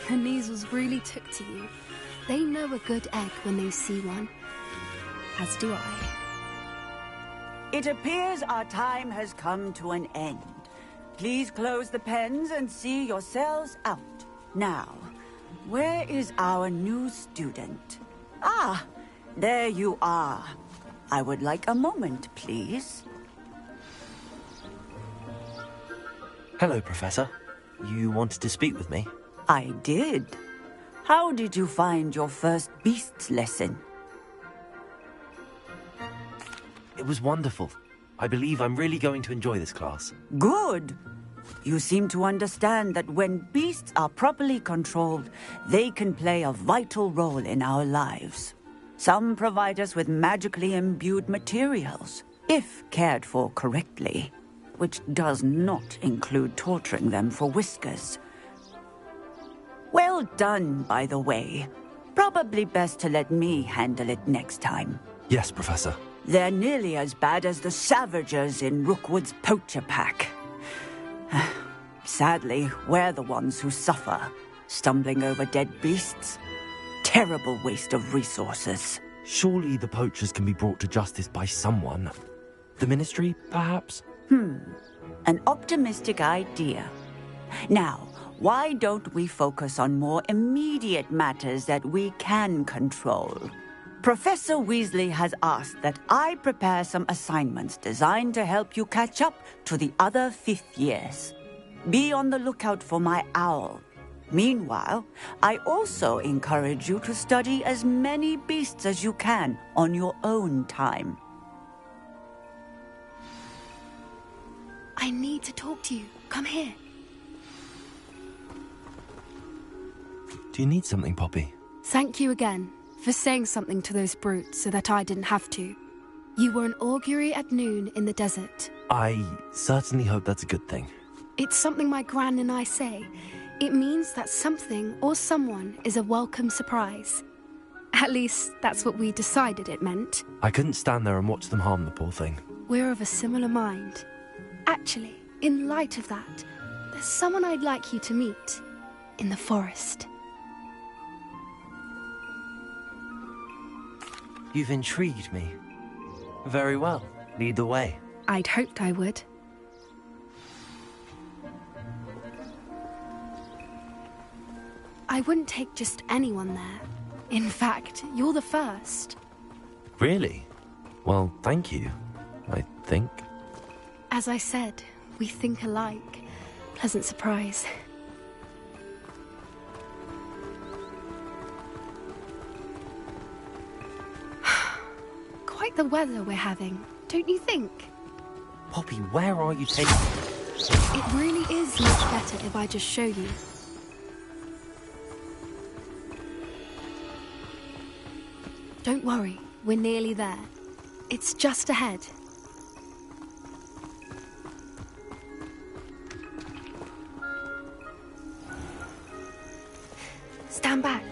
O: The Kneazles really took to you. They know a good egg when they see one. As do I.
N: It appears our time has come to an end. Please close the pens and see yourselves out. Now, where is our new student? Ah, there you are. I would like a moment, please.
A: Hello, Professor. You wanted to speak with me?
N: I did. How did you find your first beasts lesson?
A: It was wonderful. I believe I'm really going to enjoy this class.
N: Good. You seem to understand that when beasts are properly controlled, they can play a vital role in our lives. Some provide us with magically imbued materials, if cared for correctly. which does not include torturing them for whiskers. Well done, by the way. Probably best to let me handle it next time.
A: Yes, Professor.
N: They're nearly as bad as the Savagers in Rookwood's poacher pack. Sadly, we're the ones who suffer, stumbling over dead beasts. Terrible waste of resources.
A: Surely the poachers can be brought to justice by someone. The Ministry, perhaps?
N: An optimistic idea. Now, why don't we focus on more immediate matters that we can control? Professor Weasley has asked that I prepare some assignments designed to help you catch up to the other fifth years. Be on the lookout for my owl. Meanwhile, I also encourage you to study as many beasts as you can on your own time.
O: I need to talk to you. Come here.
A: Do you need something, Poppy?
O: Thank you again for saying something to those brutes so that I didn't have to. You were an augury at noon in the desert.
A: I certainly hope that's a good thing.
O: It's something my gran and I say. It means that something or someone is a welcome surprise. At least, that's what we decided it meant.
A: I couldn't stand there and watch them harm the poor thing.
O: We're of a similar mind. Actually, in light of that, there's someone I'd like you to meet in the forest.
A: You've intrigued me. Very well. Lead the way.
O: I'd hoped I would. I wouldn't take just anyone there. In fact, you're the first.
A: Really? Well, thank you, I think.
O: As I said, we think alike. Pleasant surprise. Quite the weather we're having, don't you think?
A: Poppy, where are you taking me?
O: It really is much better if I just show you. Don't worry, we're nearly there. It's just ahead. Stand back.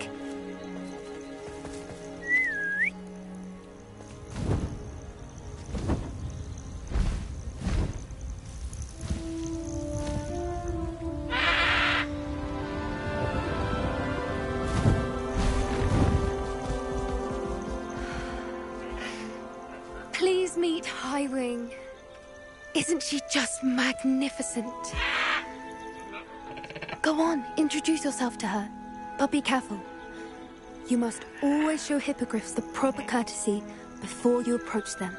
O: Please meet Highwing. Isn't she just magnificent? Go on, introduce yourself to her. But be careful. You must always show hippogriffs the proper courtesy before you approach them.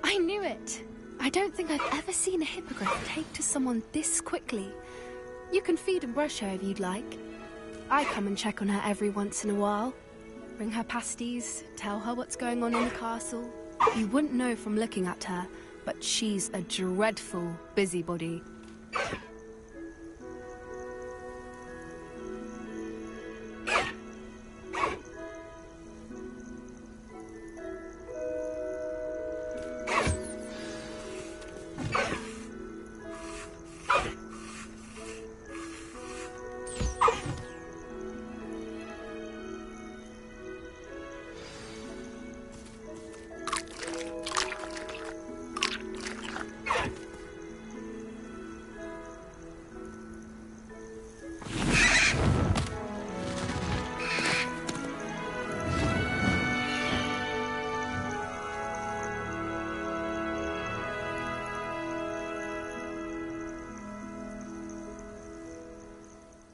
O: I knew it! I don't think I've ever seen a hippogriff take to someone this quickly. You can feed and brush her if you'd like. I come and check on her every once in a while. Bring her pasties, tell her what's going on in the castle. You wouldn't know from looking at her, but she's a dreadful busybody.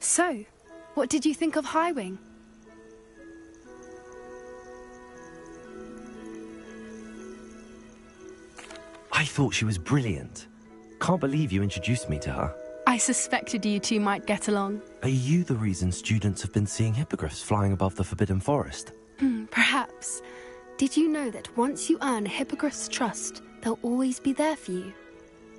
O: So, what did you think of Highwing?
A: I thought she was brilliant. Can't believe you introduced me to her.
O: I suspected you two might get along.
A: Are you the reason students have been seeing hippogriffs flying above the Forbidden Forest?
O: Perhaps. Did you know that once you earn a hippogriff's trust, they'll always be there for you?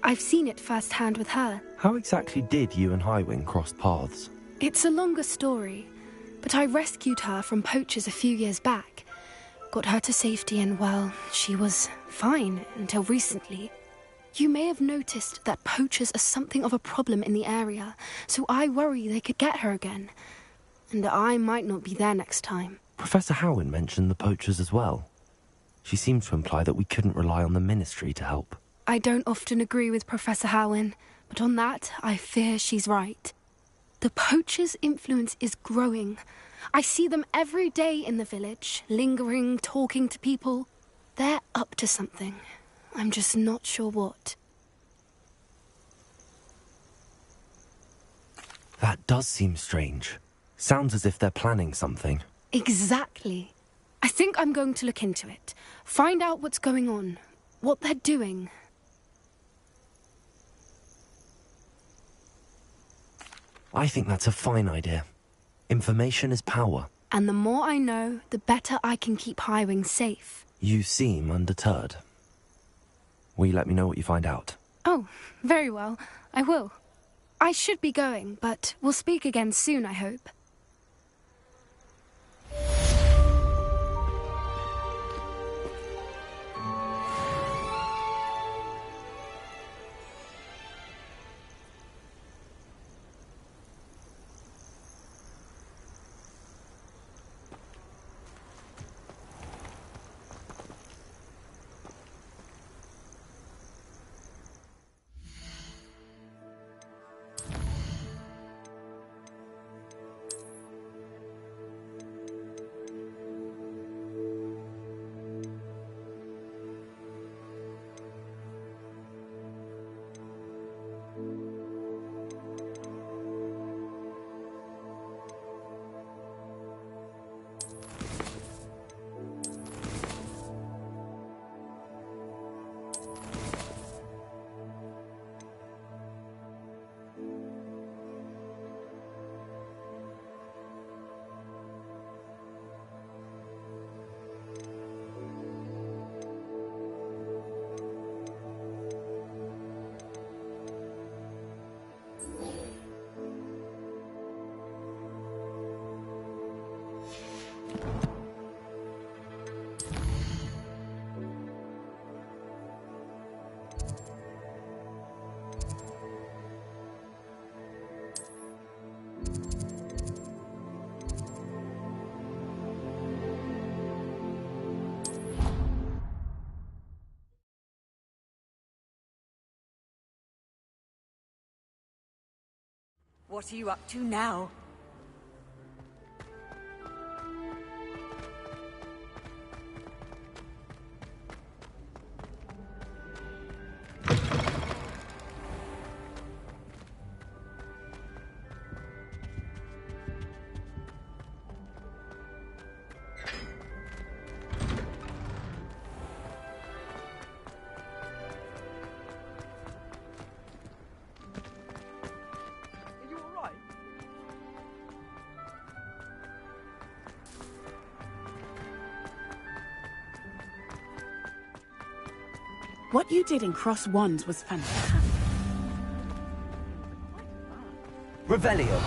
O: I've seen it firsthand with her.
A: How exactly did you and Highwing cross paths?
O: It's a longer story, but I rescued her from poachers a few years back. Got her to safety and, well, she was fine until recently. You may have noticed that poachers are something of a problem in the area, so I worry they could get her again. And I might not be there next time.
A: Professor Howin mentioned the poachers as well. She seemed to imply that we couldn't rely on the Ministry to help.
O: I don't often agree with Professor Howin, but on that, I fear she's right. The poachers' influence is growing. I see them every day in the village, lingering, talking to people. They're up to something. I'm just not sure what.
A: That does seem strange. Sounds as if they're planning something.
O: Exactly. I think I'm going to look into it. Find out what's going on, what they're doing.
A: I think that's a fine idea. Information is power.
O: And the more I know, the better I can keep Highwing safe.
A: You seem undeterred. Will you let me know what you find out?
O: Oh, very well. I will. I should be going, but we'll speak again soon, I hope.
B: What are you up to now?
Q: What you did in Cross Wands was fantastic.
A: Revelio.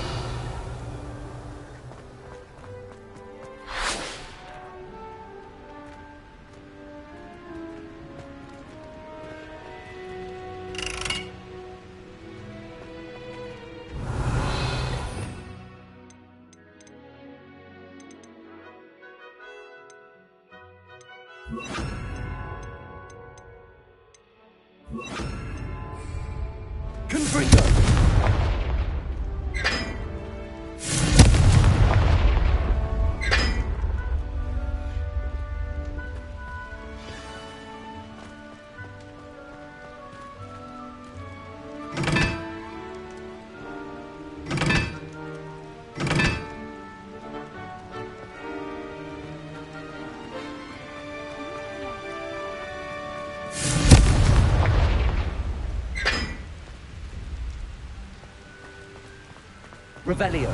R: Revelio.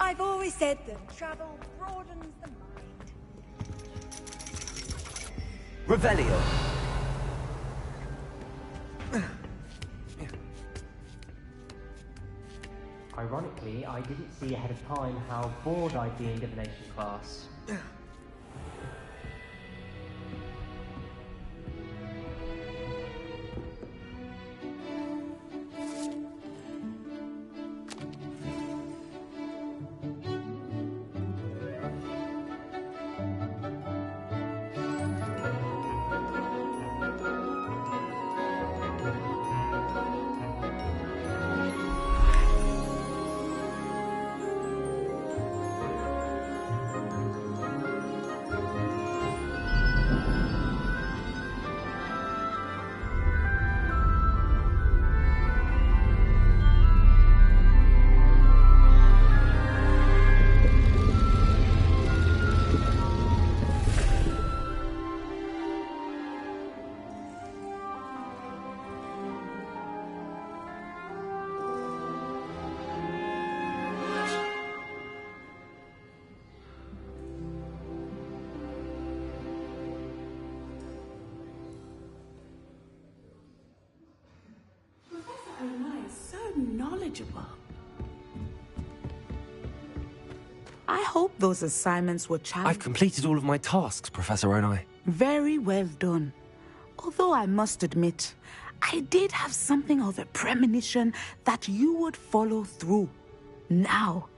S: I've always said that travel broadens the mind.
R: Revelio.
T: Ironically, I didn't see ahead of time how bored I'd be in divination class.
Q: Knowledgeable. I hope those assignments were challenging.
A: I've completed all of my tasks, Professor Onai.
Q: Very well done. Although I must admit, I did have something of a premonition that you would follow through. Now,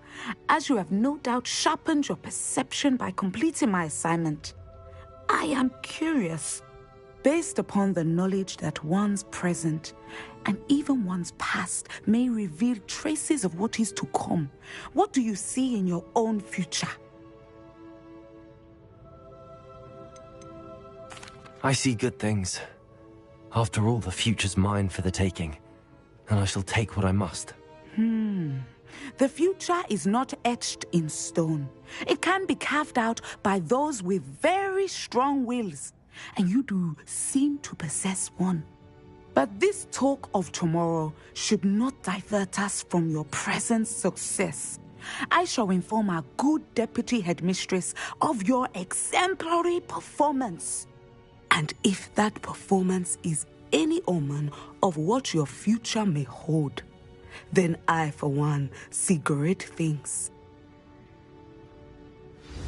Q: as you have no doubt sharpened your perception by completing my assignment, I am curious. Based upon the knowledge that one's present and even one's past may reveal traces of what is to come, what do you see in your own future?
A: I see good things. After all, the future's mine for the taking, and I shall take what I must.
Q: The future is not etched in stone. It can be carved out by those with very strong wills. And you do seem to possess one. But this talk of tomorrow should not divert us from your present success. I shall inform our good deputy headmistress of your exemplary performance. And if that performance is any omen of what your future may hold, then I, for one, see great things.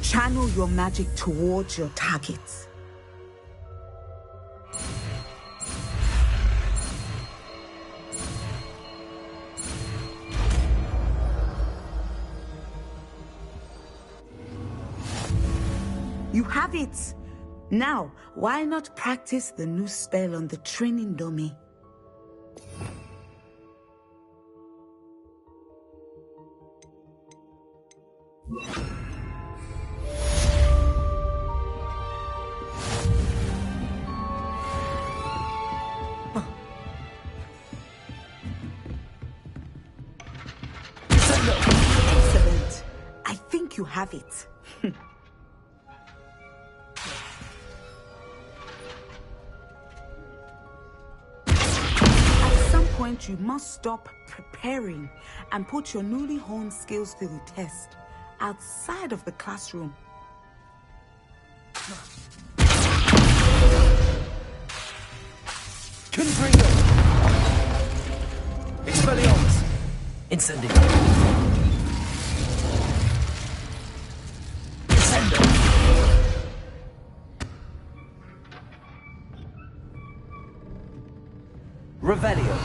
Q: Channel your magic towards your targets. You have it! Now, why not practice the new spell on the training dummy? Excellent. I think you have it. You must stop preparing and put your newly honed skills to the test outside of the classroom.
A: Confringo! Expelliarmus! Incendio! Incendio! Revelio!